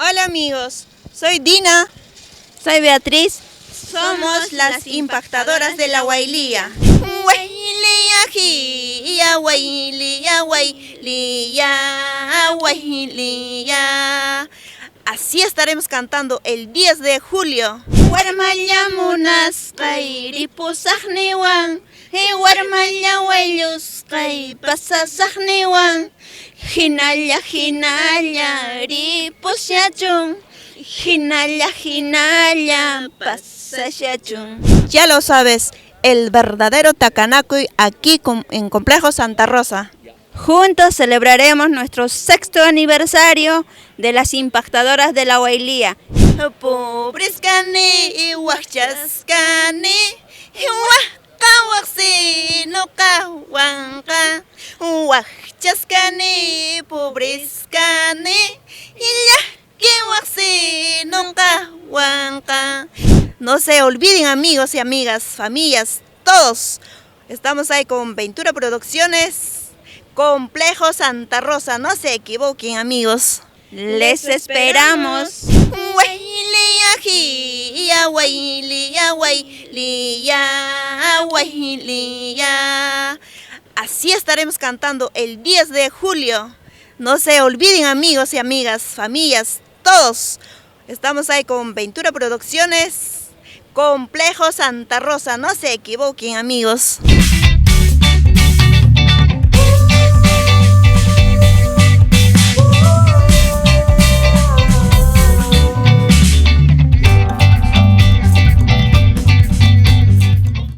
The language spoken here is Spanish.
Hola amigos, soy Dina. Soy Beatriz. Somos las impactadoras de la Huaylía. Huaylía, Huaylía, Huaylía, Huaylía. Así estaremos cantando el 10 de julio. Warmalla munasqay ripusaqniwan, warmalla wayllusqay pasasaqniwan, hinalla ripusyachun, hinalla pasashachun. Ya lo sabes, el verdadero Takanacuy aquí en Complejo Santa Rosa. Juntos celebraremos nuestro 6º aniversario de las impactadoras de la Huaylía. Pobrescane, huachascane, huacahuaxino cahuanca, huachascane, pobrescane, huaxino cahuanca. No se olviden, amigos y amigas, familias, todos. Estamos ahí con Ventura Producciones, Complejo Santa Rosa, no se equivoquen, amigos. Les esperamos. Huaylía, Huaylía, Huaylía, Huaylía. Así estaremos cantando el 10 de julio. No se olviden, amigos y amigas, familias, todos. Estamos ahí con Ventura Producciones, Complejo Santa Rosa, no se equivoquen, amigos.